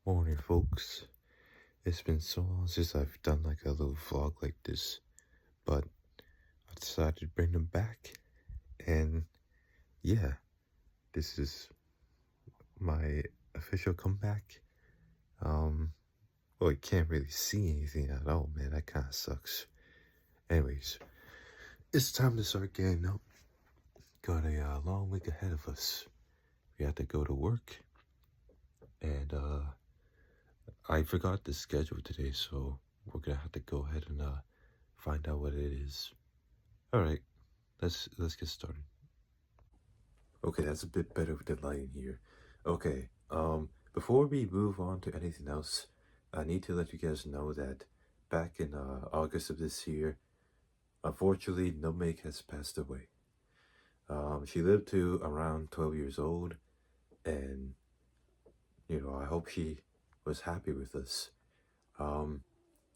Morning, folks. It's been so long since I've done like a little vlog like this, but I decided to bring them back. And yeah, this is my official comeback. Um, well, you can't really see anything at all, man. That kind of sucks. Anyways, it's time to start getting up. Got a long week ahead of us. We have to go to work, and I forgot the schedule today, so we're gonna have to go ahead and find out what it is. All right, let's get started. Okay, that's a bit better with the lighting here. Okay, before we move on to anything else, I need to let you guys know that back in August of this year, unfortunately, Nutmeg has passed away. She lived to around 12 years old, and I hope she was happy with us. Um,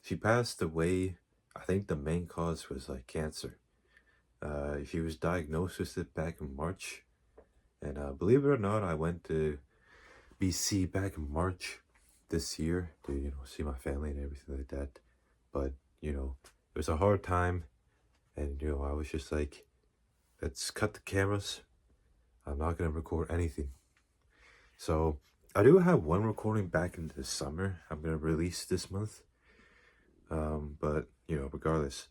she passed away. I think the main cause was like cancer. She was diagnosed with it back in March, and believe it or not, I went to BC back in March this year to see my family and everything like that. But it was a hard time, and I was just like, let's cut the cameras. I'm not gonna record anything. So I do have one recording back in the summer. I'm gonna release this month. But regardless,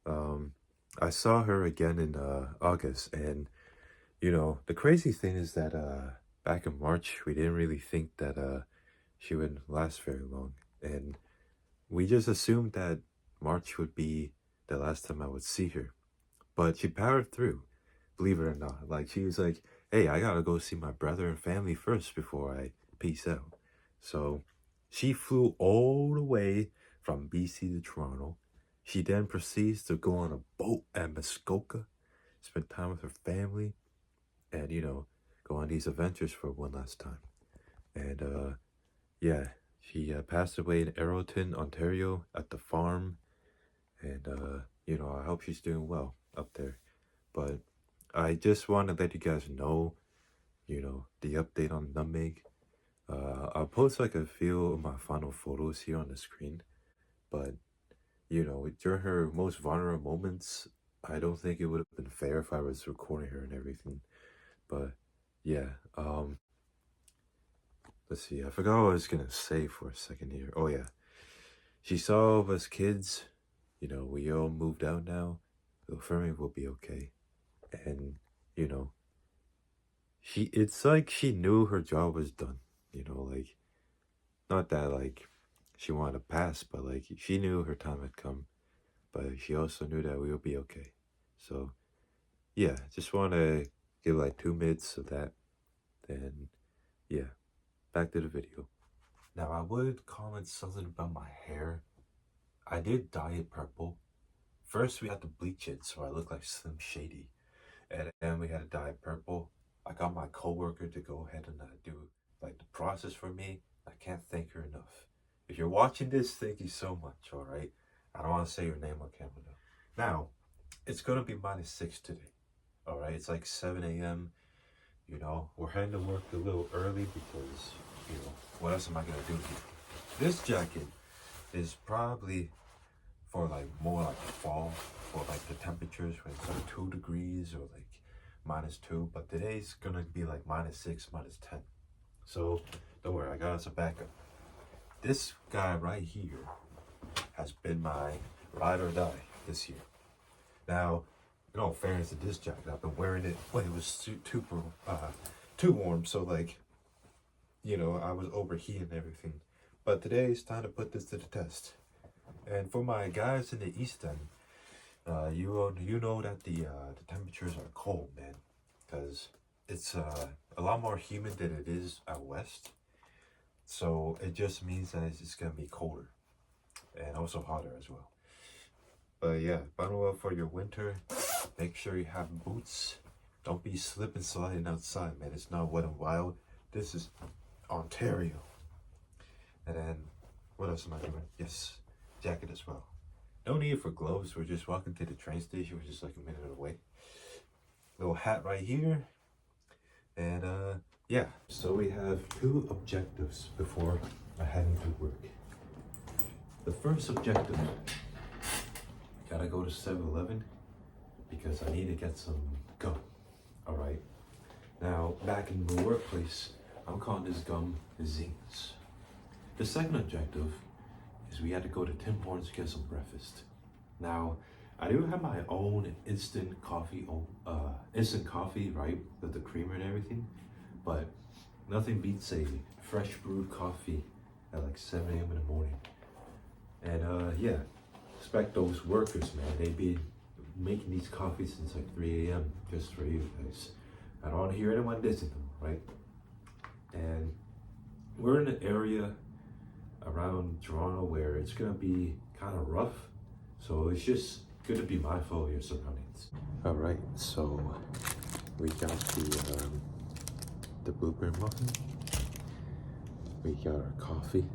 I saw her again in August, and the crazy thing is that back in March we didn't really think that she wouldn't last very long, and we just assumed that March would be the last time I would see her. But she powered through, believe it or not. Like, she was like, hey, I gotta go see my brother and family first before I peace out. So she flew all the way from BC to Toronto. She then proceeds to go on a boat at Muskoka, spend time with her family, and go on these adventures for one last time. And yeah, she passed away in Arrowton, Ontario, at the farm. And I hope she's doing well up there. But I just want to let you guys know, the update on Nutmeg. I'll post like a few of my final photos here on the screen. But during her most vulnerable moments, I don't think it would have been fair if I was recording her and everything. But yeah, let's see. I forgot what I was gonna say for a second here. Oh yeah, she saw us kids. We all moved out now. Little Fermi will be okay, and you know, it's like she knew her job was done. Like, not that like she wanted to pass, but like she knew her time had come. But she also knew that we would be okay. So yeah, just want to give like 2 minutes of that. Then yeah, back to the video. Now I would comment something about my hair. I did dye it purple. First we had to bleach it so I look like Slim Shady, and then we had to dye it purple. I got my coworker to go ahead and do like the process for me. I can't thank her enough. If you're watching this, thank you so much. All right, I don't want to say your name on camera though. Now it's gonna be -6 today. All right, it's like 7 a.m. We're heading to work a little early because what else am I gonna do here? This jacket is probably for like more like fall, for like the temperatures when it's like 2 degrees or like -2, but today's gonna be like -6, -10. So don't worry, I got us a backup. This guy right here has been my ride or die this year. Now, in all fairness to this jacket, I've been wearing it when it was too warm, so like I was overheating and everything. But today it's time to put this to the test. And for my guys in the East End, you know that the temperatures are cold, man, because it's a lot more humid than it is out west. So it just means that it's gonna be colder and also hotter as well. But yeah, bundle up for your winter. Make sure you have boots. Don't be slipping sliding outside, man. It's not Wet and Wild. This is Ontario. And then what else am I doing? Yes, jacket as well. No need for gloves. We're just walking to the train station, which is like a minute away. Little hat right here. And yeah, so we have 2 objectives before I heading to work. The first objective, gotta go to 7-Eleven because I need to get some gum. All right. Now, back in the workplace, I'm calling this gum Zings. The second objective is we had to go to Tim Hortons to get some breakfast. Now, I do have my own instant coffee, right, with the creamer and everything, but nothing beats a fresh brewed coffee at like 7 a.m. in the morning. And yeah, respect those workers, man. They be making these coffees since like 3 a.m. just for you guys. I don't want to hear anyone dissing them, right? And we're in an area around Toronto where it's gonna be kind of rough, so it's just good to be mindful of your surroundings. All right, so we got the blueberry muffin, we got our coffee,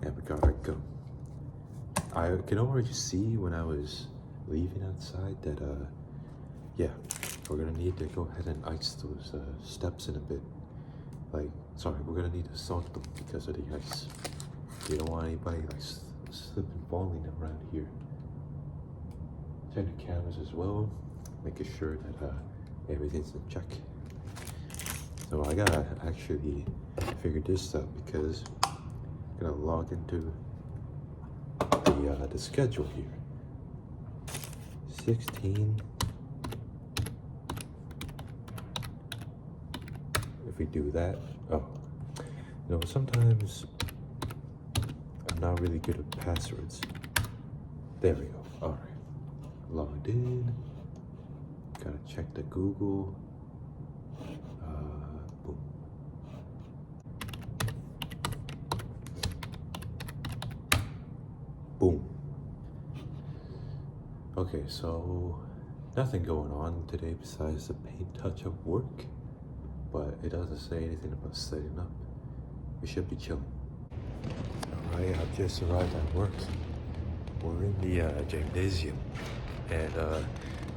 and we got our gum. I can already see when I was leaving outside that yeah, we're gonna need to go ahead and ice those steps in a bit. Like, sorry, we're gonna need to salt them because of the ice. We don't want anybody like slipping, falling around here. Check the cameras as well, making sure that everything's in check. So I gotta actually figure this out because I'm gonna log into the schedule here. 16. If we do that, oh, you know, sometimes I'm not really good at passwords. There we go. All right, logged in. Gotta check the Google. Boom. Boom. Okay, so nothing going on today besides the paint touch of work, but it doesn't say anything about setting up. We should be chilling. All right, I've just arrived at work. We're in the gymnasium, and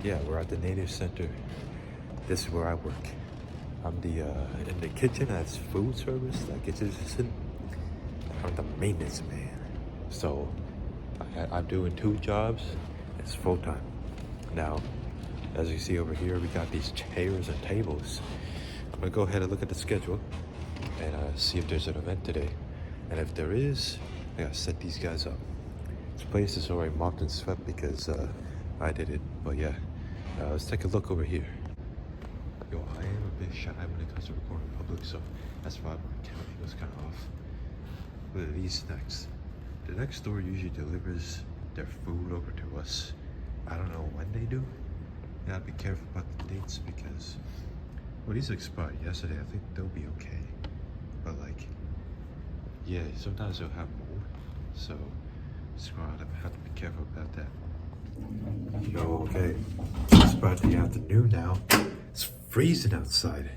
yeah, we're at the Native Center. This is where I work. I'm in the kitchen as food service, like kitchen assistant. I'm the maintenance man. So I'm doing 2 jobs. It's full time. Now, as you see over here, we got these chairs and tables. I'm gonna go ahead and look at the schedule and see if there's an event today. And if there is, I gotta set these guys up. This place is already mopped and swept because I did it. But yeah, let's take a look over here. Yo, I am a bit shy when it comes to recording in public, so that's why my camera was kind of off. Look at these snacks. The next store usually delivers their food over to us. I don't know when they do. You gotta be careful about the dates because, well, these expired yesterday. I think they'll be okay. But like, yeah, sometimes they'll have mold. So, squad, I have to be careful about that. Yo, okay. It's about the afternoon now. It's freezing outside.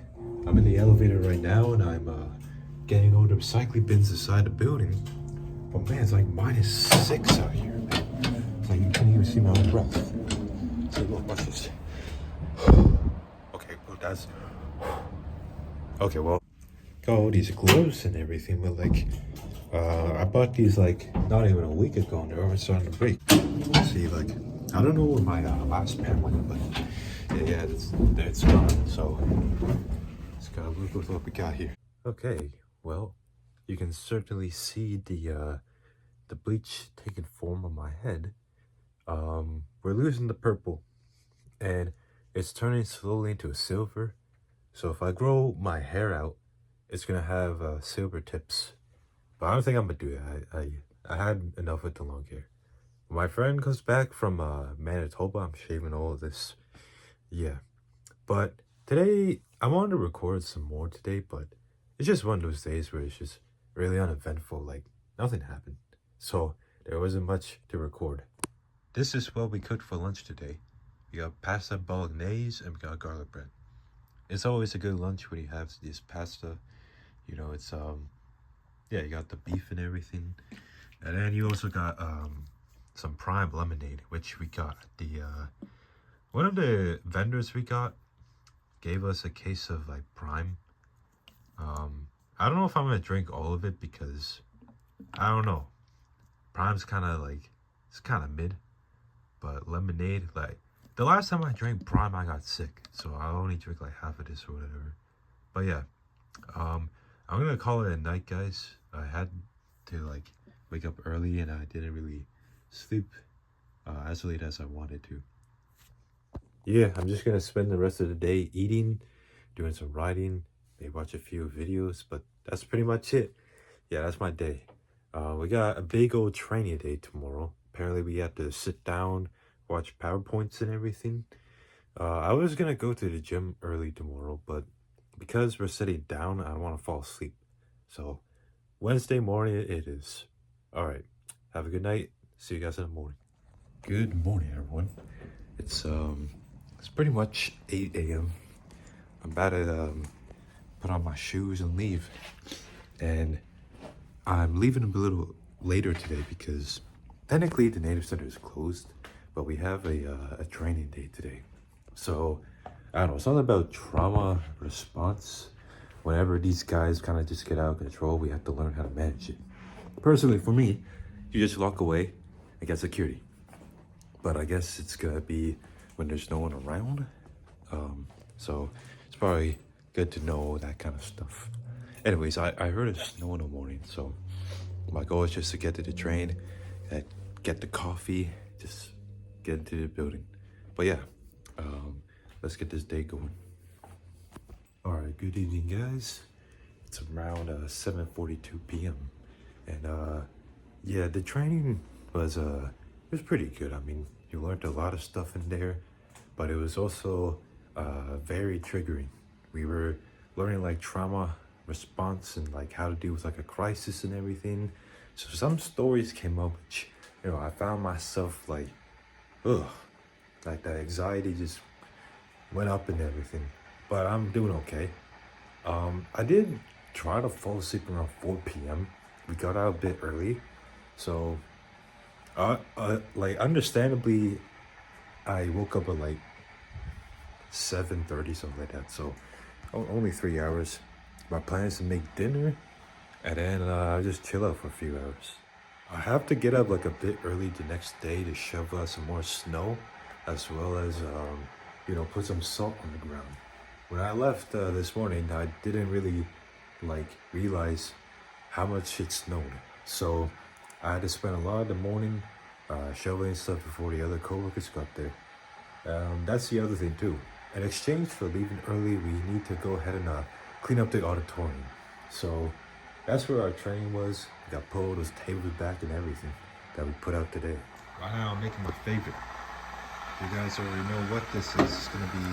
I'm in the elevator right now and I'm getting all the recycling bins inside the building. But man, it's like -6 out here, man. It's like you can't even see my own breath. So look, watch this. Okay, well that's okay, well, got all these gloves and everything, but like I bought these like not even a week ago and they're already starting to break. See, like I don't know where my last pair went, but yeah, it's gone. So let's gotta look with what we got here. Okay, well, you can certainly see the bleach taking form on my head. We're losing the purple, and it's turning slowly into a silver. So if I grow my hair out, it's gonna have silver tips. But I don't think I'm gonna do that. I had enough with the long hair. When my friend comes back from Manitoba, I'm shaving all of this. Yeah, but today I wanted to record some more today, but it's just one of those days where it's just really uneventful. Like nothing happened, so there wasn't much to record. This is what we cooked for lunch today. We got pasta bolognese and we got garlic bread. It's always a good lunch when you have this pasta. You know, it's yeah, you got the beef and everything, and then you also got some prime lemonade, which we got the one of the vendors we got gave us a case of like prime. I don't know if I'm gonna drink all of it because I don't know. Prime's kind of like it's kind of mid, but lemonade like the last time I drank Prime I got sick, so I only drink like half of this or whatever. But yeah, I'm gonna call it a night, guys. I had to like wake up early and I didn't really sleep as late as I wanted to. Yeah, I'm just gonna spend the rest of the day eating, doing some writing, maybe watch a few videos, but that's pretty much it. Yeah, that's my day. We got a big old training day tomorrow. Apparently, we have to sit down, watch PowerPoints and everything. I was gonna go to the gym early tomorrow, but because we're sitting down, I don't want to fall asleep. So, Wednesday morning it is. All right. Have a good night. See you guys in the morning. Good morning, everyone. It's pretty much 8 a.m. I'm about to put on my shoes and leave. And I'm leaving a little later today because technically the Native Center is closed, but we have a training day today. So, I don't know, something about trauma response. Whenever these guys kind of just get out of control, we have to learn how to manage it. Personally, for me, you just walk away and get security. But I guess it's gonna be when there's no one around. So it's probably good to know that kind of stuff. Anyways, I heard it's snow in the morning, so my goal is just to get to the train, get the coffee, just get into the building. But yeah, let's get this day going. All right, good evening, guys. It's around 7:42 p.m. and yeah, the training was it was pretty good. I mean, you learned a lot of stuff in there, but it was also very triggering. We were learning like trauma response and like how to deal with like a crisis and everything. So some stories came up, which I found myself like, ugh, like the anxiety just went up and everything. But I'm doing okay. I did try to fall asleep around 4 p.m. We got out a bit early, so like understandably, I woke up at like 7:30, something like that. So only 3 hours. My plan is to make dinner, and then just chill out for a few hours. I have to get up like a bit early the next day to shovel out some more snow, as well as put some salt on the ground. When I left this morning, I didn't really like realize how much it snowed. So I had to spend a lot of the morning shoveling stuff before the other coworkers got there. That's the other thing too. In exchange for leaving early, we need to go ahead and clean up the auditorium. So that's where our training was. We got pulled those tables back and everything that we put out today. Right now I'm making my favorite. You guys already know what this is. It's gonna be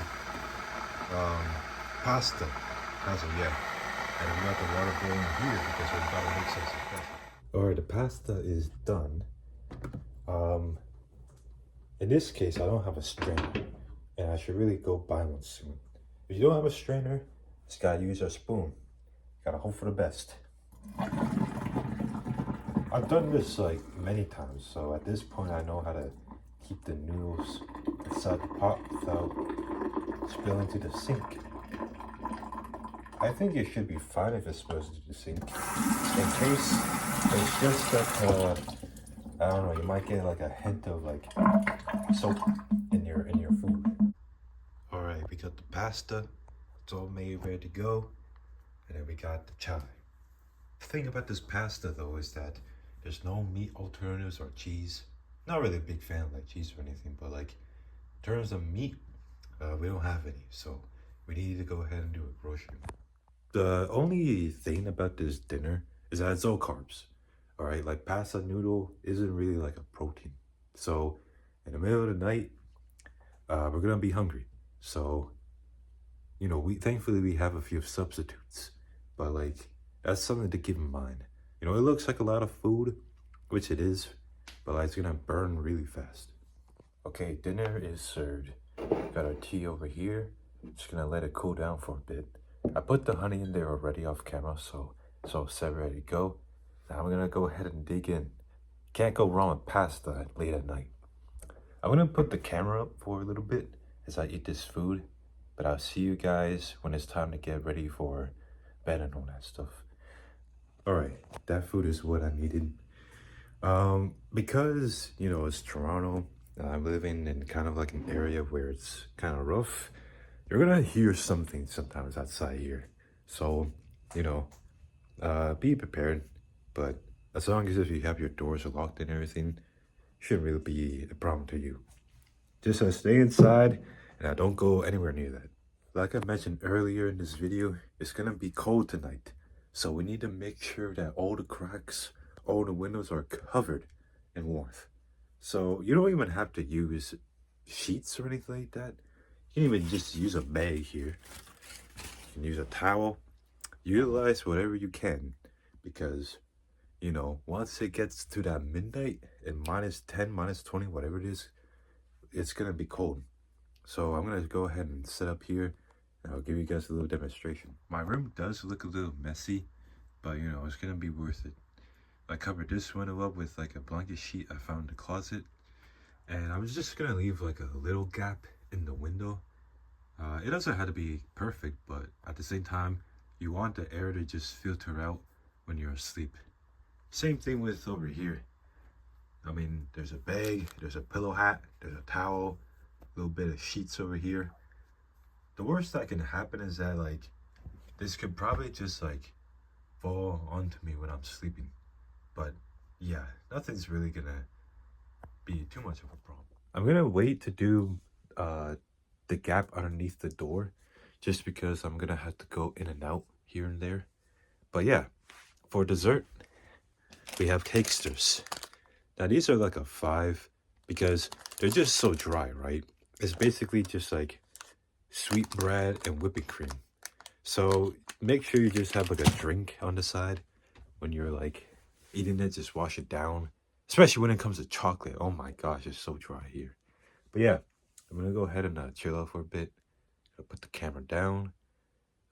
pasta. Yeah. And we got the water boiling here because we're about to make some stuff. Alright, the pasta is done. In this case, I don't have a strainer, and I should really go buy one soon. If you don't have a strainer, just gotta use a spoon. Gotta hope for the best. I've done this like many times, so at this point I know how to keep the noodles inside the pot without spilling to the sink. I think it should be fine if it spills into the sink. In case it's just that I don't know, you might get like a hint of like soap in your food. All right, we got the pasta. It's all made, ready to go. And then we got the chai. The thing about this pasta though is that there's no meat alternatives or cheese. Not really a big fan of like cheese or anything, but like in terms of meat, we don't have any. So we need to go ahead and do a grocery. The only thing about this dinner is that it's all carbs. All right, like pasta noodle isn't really like a protein. So in the middle of the night, we're gonna be hungry. So, thankfully we have a few substitutes, but like that's something to keep in mind. It looks like a lot of food, which it is, but like it's gonna burn really fast. Okay, dinner is served. Got our tea over here. Just gonna let it cool down for a bit. I put the honey in there already off camera, so it's set ready to go. Now I'm gonna go ahead and dig in. Can't go wrong with pasta late at night. I'm gonna put the camera up for a little bit as I eat this food, but I'll see you guys when it's time to get ready for bed and all that stuff. All right, that food is what I needed. Because you know it's Toronto, and I'm living in kind of like an area where it's kind of rough. You're gonna hear something sometimes outside here, so you know, be prepared. But as long as if you have your doors locked and everything, shouldn't really be a problem to you. Just stay inside and don't go anywhere near that. Like I mentioned earlier in this video, it's gonna be cold tonight. So we need to make sure that all the cracks, all the windows are covered in warmth. So you don't even have to use sheets or anything like that. You can even just use a bag here. You can use a towel. Utilize whatever you can because you know, once it gets to that midnight and -10, -20, whatever it is, it's gonna be cold. So I'm gonna go ahead and set up here and I'll give you guys a little demonstration. My room does look a little messy, but you know, it's gonna be worth it. I covered this window up with like a blanket sheet I found in the closet, and I was just gonna leave like a little gap in the window. It doesn't have to be perfect, but at the same time, you want the air to just filter out when you're asleep. Same thing with over here. I mean, there's a bag, there's a pillow hat, there's a towel, a little bit of sheets over here. The worst that can happen is that like this could probably just like fall onto me when I'm sleeping. But yeah, nothing's really gonna be too much of a problem. I'm gonna wait to do the gap underneath the door just because I'm gonna have to go in and out here and there. But yeah, for dessert, we have cakesters. Now these are like a 5 because they're just so dry, right? It's basically just like sweet bread and whipping cream. So make sure you just have like a drink on the side when you're like eating it. Just wash it down, especially when it comes to chocolate. Oh my gosh, it's so dry here. But yeah, I'm gonna go ahead and chill out for a bit. I'll put the camera down,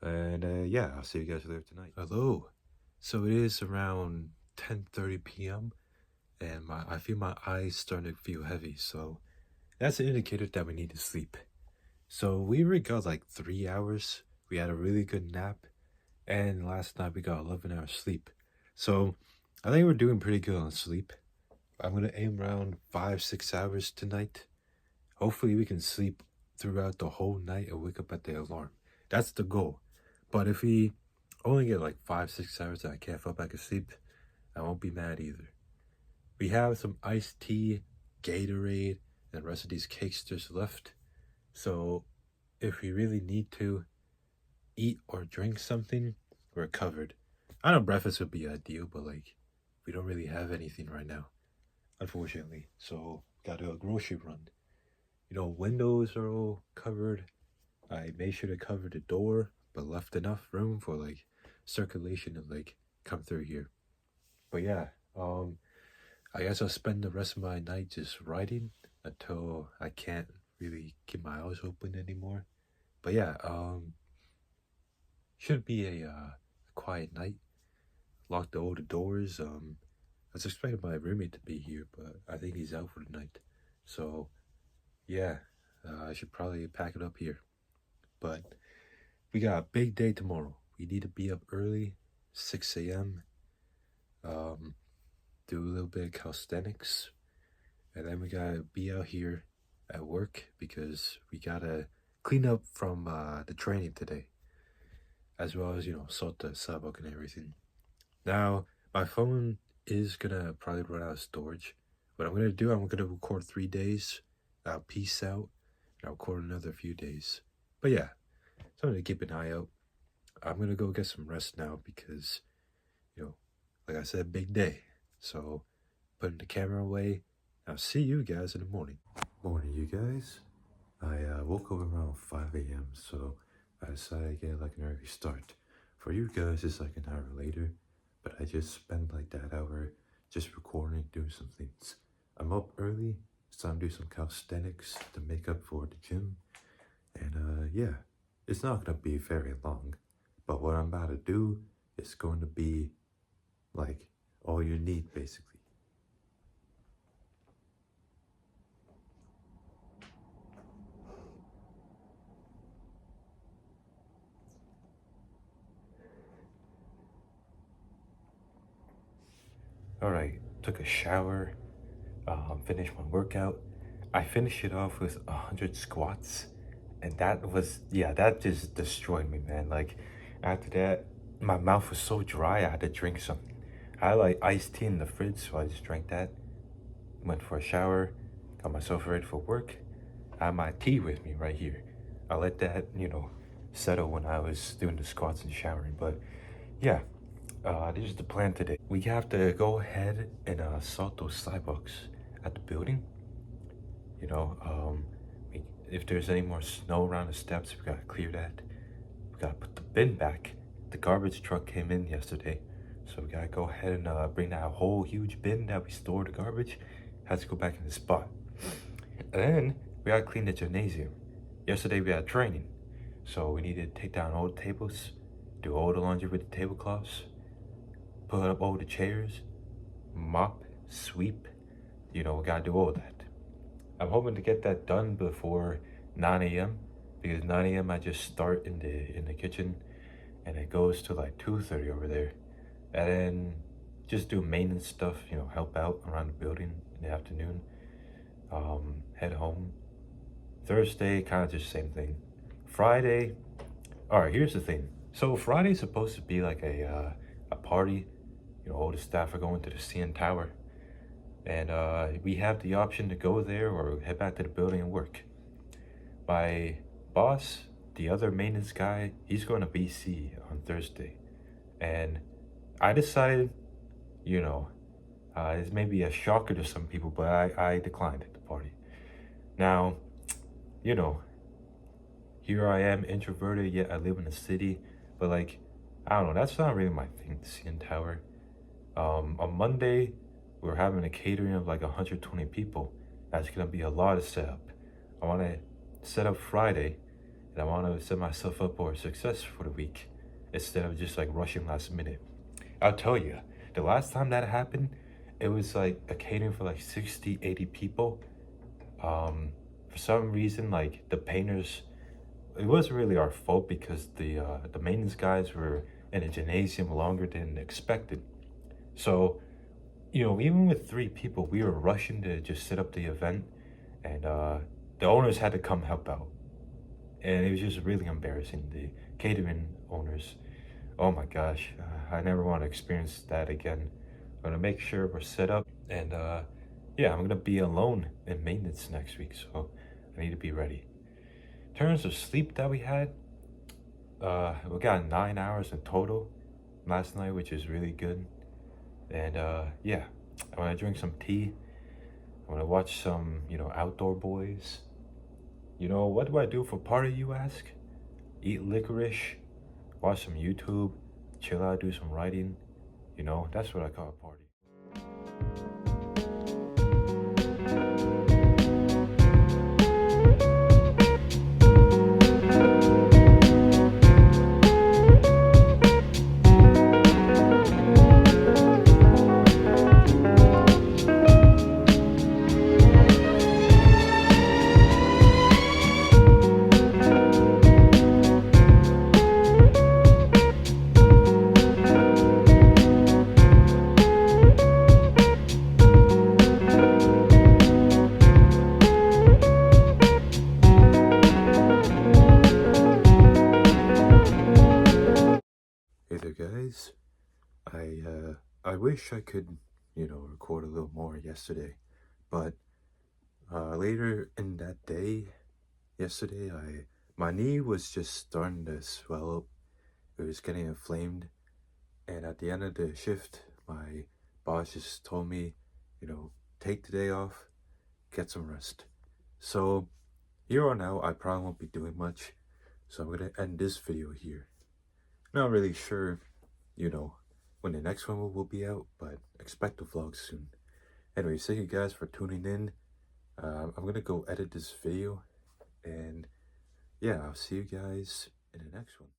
and yeah, I'll see you guys later tonight. Hello. So it is around 10:30 p.m. and I feel my eyes starting to feel heavy. So that's an indicator that we need to sleep. So we already got like 3 hours. We had a really good nap, and last night we got 11 hours sleep. So I think we're doing pretty good on sleep. I'm gonna aim around 5-6 hours tonight. Hopefully we can sleep throughout the whole night and wake up at the alarm. That's the goal. But if we only get like 5-6 hours that I can't fall back asleep, I won't be mad either. We have some iced tea, Gatorade, and the rest of these cakesters left. So if we really need to eat or drink something, we're covered. I know breakfast would be ideal, but like we don't really have anything right now, unfortunately. So gotta do a grocery run. You know, windows are all covered. I made sure to cover the door, but left enough room for like circulation to like come through here. But yeah, I guess I'll spend the rest of my night just writing until I can't really keep my eyes open anymore. But yeah, should be a quiet night. Locked all the doors. I was expecting my roommate to be here, but I think he's out for the night. So yeah, I should probably pack it up here. But we got a big day tomorrow. We need to be up early, 6 a.m. Do a little bit of calisthenics, and then we gotta be out here at work because we gotta clean up from the training today, as well as sort the sidewalk and everything. Now my phone is gonna probably run out of storage. What I'm gonna do, I'm gonna record 3 days. I'll peace out, and I'll record another few days. But yeah, something to keep an eye out. I'm gonna go get some rest now because, like I said, big day. So, putting the camera away. I'll see you guys in the morning. Morning, you guys. I woke up around 5 a.m. So I decided to get like an early start. For you guys, it's like an hour later, but I just spent like that hour just recording, doing some things. I'm up early. It's time to do some calisthenics to make up for the gym. And yeah, it's not gonna be very long, but what I'm about to do is going to be like all you need basically. All right, took a shower, finished my workout. I finished it off with 100 squats, and that was, yeah, that just destroyed me, man. Like, after that, my mouth was so dry, I had to drink some. I had like iced tea in the fridge, so I just drank that. Went for a shower, got myself ready for work. I had my tea with me right here. I let that, settle when I was doing the squats and showering. But yeah, this is the plan today. We have to go ahead and salt those sidewalks at the building. You know, if there's any more snow around the steps, we gotta clear that. We gotta put the bin back. The garbage truck came in yesterday, so we gotta go ahead and bring that whole huge bin that we store the garbage. Has to go back in the spot. And then we gotta clean the gymnasium. Yesterday we had training, so we need to take down all the tables, do all the laundry with the tablecloths, put up all the chairs, mop, sweep. We gotta do all that. I'm hoping to get that done before 9 a.m. because 9 a.m. I just start in the kitchen, and it goes to like 2:30 over there, and then just do maintenance stuff. Help out around the building in the afternoon. Head home. Thursday, kind of just same thing. Friday, all right. Here's the thing. So Friday's supposed to be like a party. All the staff are going to the CN Tower, and we have the option to go there or head back to the building and work. My boss, the other maintenance guy, he's going to BC on Thursday, and I decided, this may be a shocker to some people, but I declined the party. Now, you know, here I am, introverted, yet I live in the city, but like, I don't know, that's not really my thing, the CN Tower. On Monday, we're having a catering of like 120 people. That's gonna be a lot of setup. I wanna set up Friday, and I wanna set myself up for success for the week instead of just like rushing last minute. I'll tell you, the last time that happened, it was like a catering for like 60, 80 people. For some reason, like the painters, it wasn't really our fault because the maintenance guys were in a gymnasium longer than expected. So, even with 3 people, we were rushing to just set up the event, and the owners had to come help out. And it was just really embarrassing. The catering owners, oh my gosh, I never want to experience that again. I'm gonna make sure we're set up, and yeah, I'm gonna be alone in maintenance next week, so I need to be ready. In terms of sleep that we had, we got 9 hours in total last night, which is really good. And yeah, I want to drink some tea. I want to watch some, Outdoor Boys. What do I do for party, you ask? Eat licorice, watch some YouTube, chill out, do some writing. That's what I call a party. Hey there, guys. I wish I could, record a little more yesterday, but later in that day, yesterday, my knee was just starting to swell up. It was getting inflamed, and at the end of the shift, my boss just told me, take the day off, get some rest. So here on out, I probably won't be doing much, so I'm gonna end this video here. Not really sure, you know, when the next one will be out, but expect the vlog soon. Anyway, thank you guys for tuning in. I'm gonna go edit this video, and yeah, I'll see you guys in the next one.